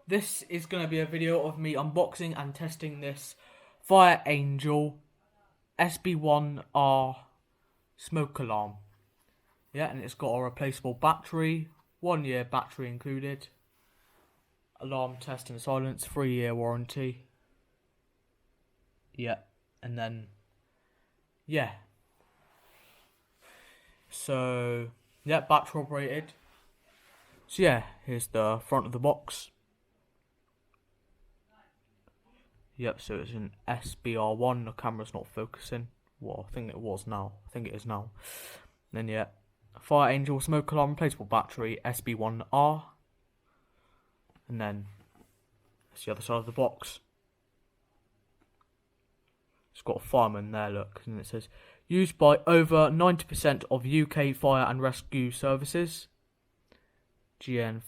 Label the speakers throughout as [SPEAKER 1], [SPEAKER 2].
[SPEAKER 1] this is going to be a video of me unboxing and testing this FireAngel SB1-R smoke alarm. Yeah, and it's got a replaceable battery, 1 year battery included, alarm test and silence, 3-year warranty. Yeah, and then, yeah. So, yeah, battery operated. So yeah, here's the front of the box. Yep, so it's an SB1R. The camera's not focusing. Well, I think it was now. I think it is now. And then yeah, FireAngel smoke alarm replaceable battery SB1-R. And then that's the other side of the box. It's got a fireman there, look, and it says used by over 90% of UK fire and rescue services. GN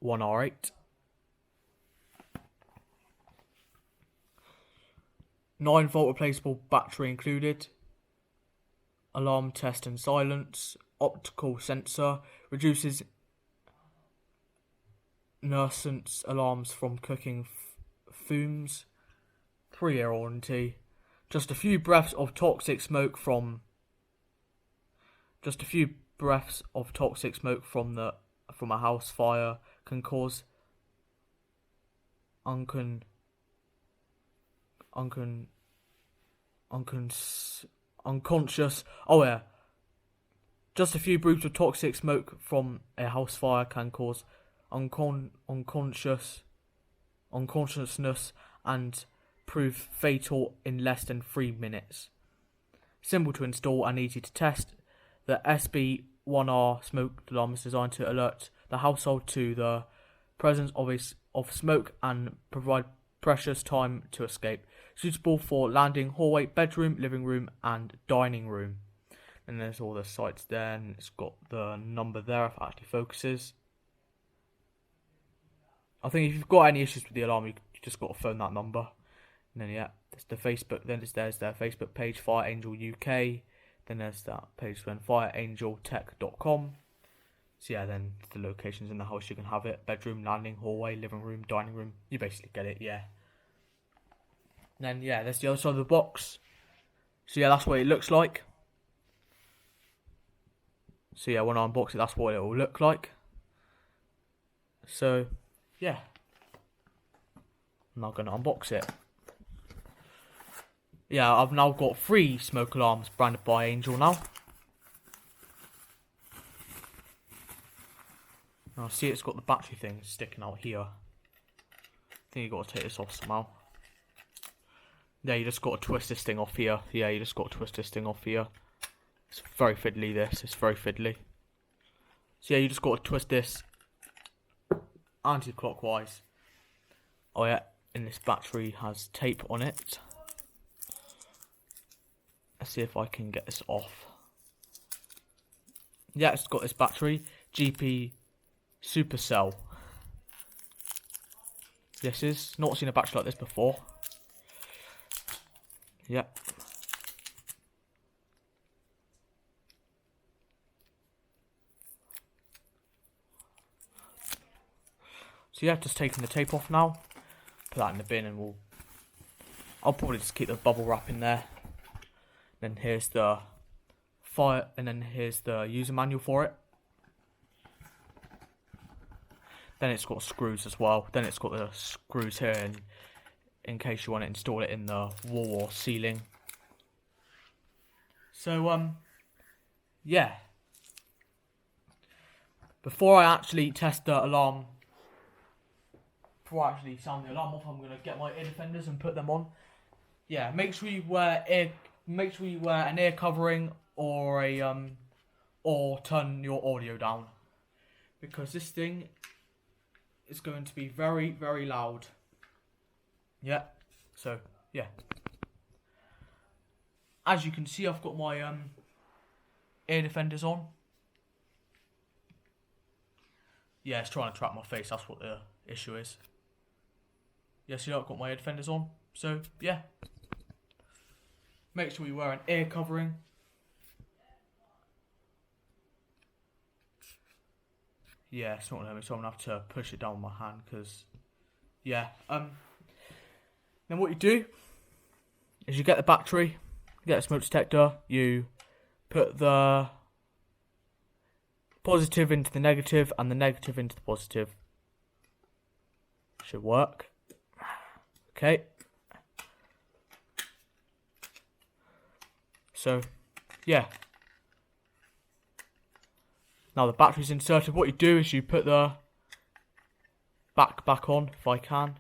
[SPEAKER 1] 503-1R8. 9-volt replaceable battery included. Alarm test and silence. Optical sensor. Reduces nuisance alarms from cooking fumes. 3-year warranty. Just a few breaths of toxic smoke from a house fire can cause unconscious. Oh yeah. Just a few breaths of toxic smoke from a house fire can cause unconsciousness and prove fatal in less than 3 minutes. Simple to install and easy to test. The SB1-R smoke alarm is designed to alert the household to the presence of smoke and provide precious time to escape. Suitable for landing, hallway, bedroom, living room and dining room. And there's all the sites there, and it's got the number there if it actually focuses. I think if you've got any issues with the alarm, you just got to phone that number. And then yeah, there's the Facebook. Then there's their Facebook page, FireAngel UK. Then there's that page then FireAngelTech.com. So yeah, then the locations in the house you can have it: bedroom, landing, hallway, living room, dining room. You basically get it, yeah. And then yeah, there's the other side of the box. So yeah, that's what it looks like. So yeah, when I unbox it, that's what it will look like. So yeah, I'm now going to unbox it. Yeah, I've now got 3 smoke alarms branded by Angel now. Now see, it's got the battery thing sticking out here. I think you got to take this off somehow. Yeah, you just got to twist this thing off here. Yeah, you just got to twist this thing off here. It's very fiddly, this. It's very fiddly. So yeah, you just got to twist this anti-clockwise. Oh yeah, and this battery has tape on it. Let's see if I can get this off. Yeah, it's got this battery. GP Supercell. This is not seen a battery like this before. Yep. So yeah, just taking the tape off now. Put that in the bin and I'll probably just keep the bubble wrap in there. Then here's the here's the user manual for it. Then it's got screws as well. Then it's got the screws here in case you want to install it in the wall or ceiling. So yeah. Before I actually test the alarm, before I actually sound the alarm off, I'm gonna get my ear defenders and put them on. Yeah, make sure you wear an ear covering or or turn your audio down, because this thing is going to be very, very loud. Yeah. So yeah. As you can see, I've got my ear defenders on. Yeah, it's trying to trap my face. That's what the issue is. Yeah, see, I've got my ear defenders on. So yeah. Make sure you wear an ear covering. Yeah, it's not letting me, so I'm gonna have to push it down with my hand, because, yeah. Then what you do is you get the battery, you get a smoke detector, you put the positive into the negative and the negative into the positive. Should work. Okay. So, yeah. Now the battery's inserted. What you do is you put the back on, if I can.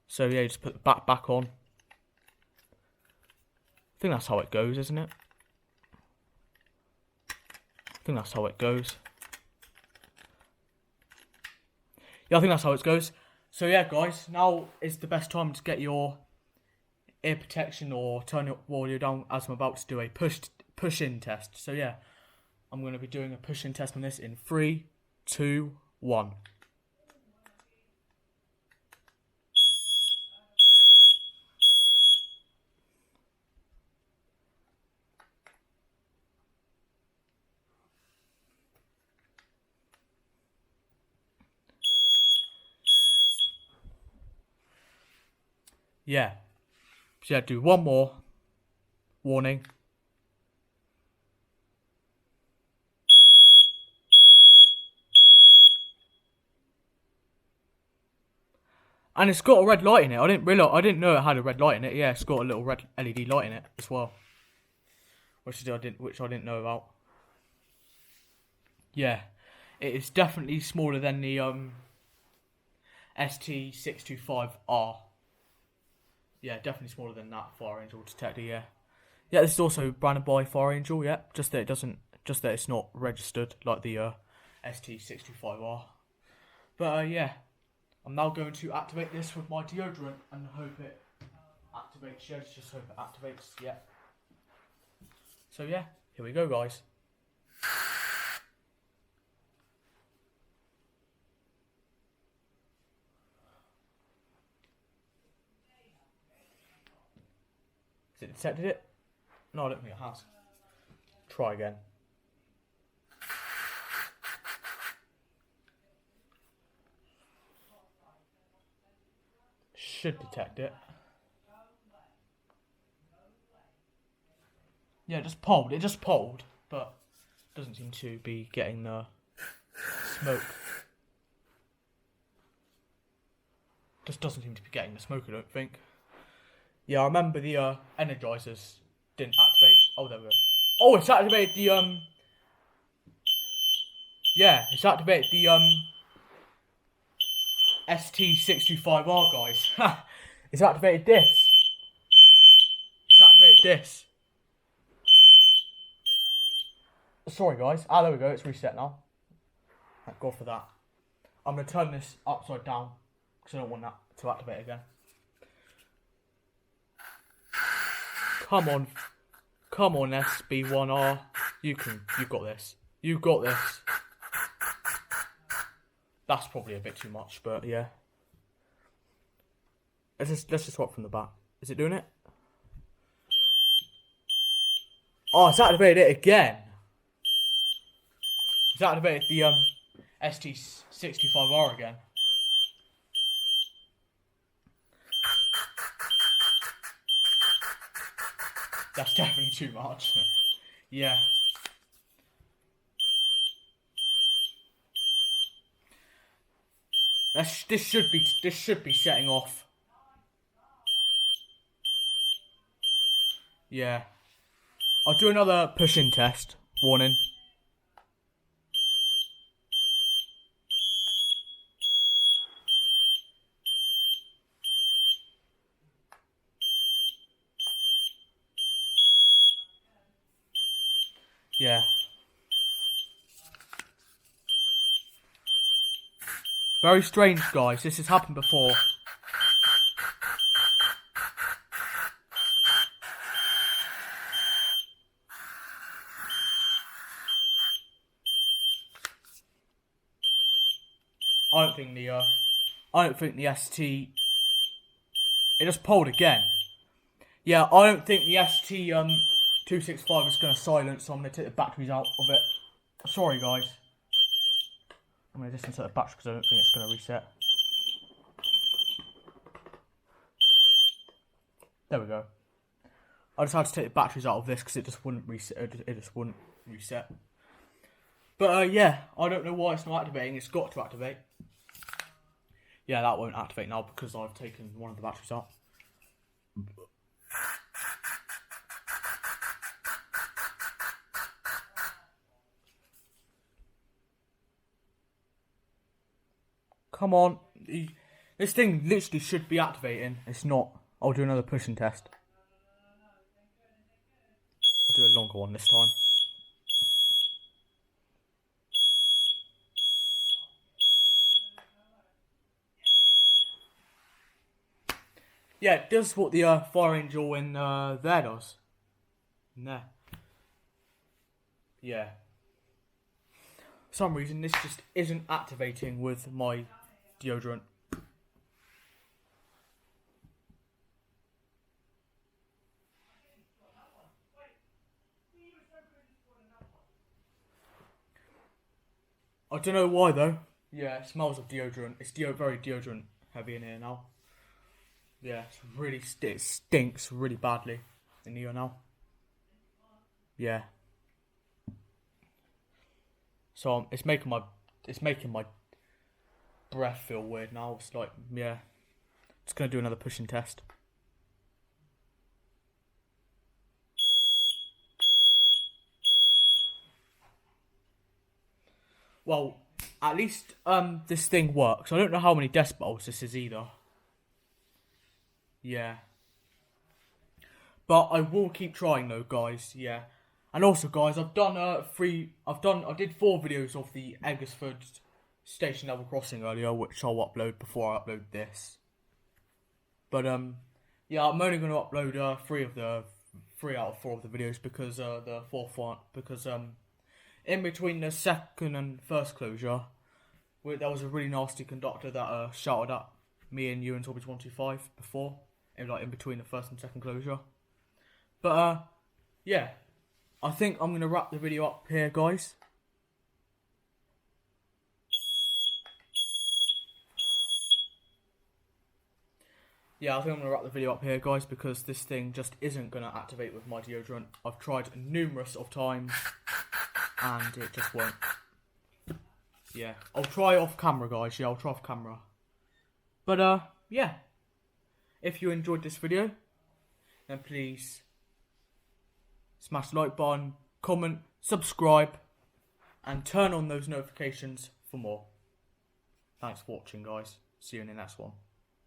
[SPEAKER 1] So yeah, you just put the back on. I think that's how it goes, isn't it? I think that's how it goes. Yeah, I think that's how it goes. So yeah, guys, now is the best time to get your ear protection or turn your audio down, as I'm about to do a push-in test. So yeah, I'm going to be doing a push-in test on this in 3, 2, 1. Yeah. So yeah, do one more warning. And it's got a red light in it. I didn't know it had a red light in it. Yeah, it's got a little red LED light in it as well, which I didn't know about. Yeah, it is definitely smaller than the ST625R. Yeah, definitely smaller than that FireAngel detector. Yeah, this is also branded by FireAngel. Yeah, just that it's not registered like the ST625R. But yeah. I'm now going to activate this with my deodorant and hope it activates. Yeah, just hope it activates. Yeah. So yeah, here we go, guys. Has it detected it? No, I don't think it has. Try again. Should detect it. Yeah, it just polled, but doesn't seem to be getting the smoke. Just doesn't seem to be getting the smoke, I don't think. Yeah, I remember the energizers didn't activate. Oh, there we go. Oh, it's activated the yeah, it's activated the ST625R, guys. It's activated this. It's activated this. Sorry, guys. Ah, there we go. It's reset now. Thank God for that. I'm going to turn this upside down because I don't want that to activate again. Come on. Come on, SB1-R. You've got this. You've got this. That's probably a bit too much, but yeah. Let's just swap from the back. Is it doing it? Oh, it's activated it again. It's activated the ST625R again. That's definitely too much. Yeah. This should be setting off. Yeah. I'll do another push-in test. Warning. Yeah. Very strange, guys. This has happened before. I don't think the ST. It just polled again. Yeah, I don't think the ST 265 is going to silence, so I'm going to take the batteries out of it. Sorry guys. I'm going to disinsert the battery because I don't think it's going to reset. There we go. I just had to take the batteries out of this because it just wouldn't reset. It just wouldn't reset. But yeah, I don't know why it's not activating. It's got to activate. Yeah, that won't activate now because I've taken one of the batteries out. Come on. This thing literally should be activating. It's not. I'll do another pushing test. I'll do a longer one this time. Yeah, it does what the FireAngel in there does. In there. Yeah. For some reason, this just isn't activating with my deodorant. I don't know why though. Yeah, it smells of deodorant. It's very deodorant heavy in here now. Yeah, it stinks really badly in here now. Yeah. So it's making my breath feel weird now. It's like, yeah. Just gonna do another pushing test. Well, at least this thing works. I don't know how many decibels this is either. Yeah. But I will keep trying though, guys. Yeah. And also, guys, I did 4 videos of the Eggersford station level crossing earlier, which I'll upload before I upload this. But yeah, I'm only going to upload 3 out of 4 of the videos because the 4th one, because in between the second and first closure, there was a really nasty conductor that shouted at me and you and Toby's 125 before, in between the first and second closure. But yeah, I think I'm going to wrap the video up here, guys. Yeah, I think I'm going to wrap the video up here, guys, because this thing just isn't going to activate with my deodorant. I've tried numerous of times, and it just won't. Yeah, I'll try off camera, guys. Yeah, I'll try off camera. But, yeah. If you enjoyed this video, then please smash the like button, comment, subscribe, and turn on those notifications for more. Thanks for watching, guys. See you in the next one.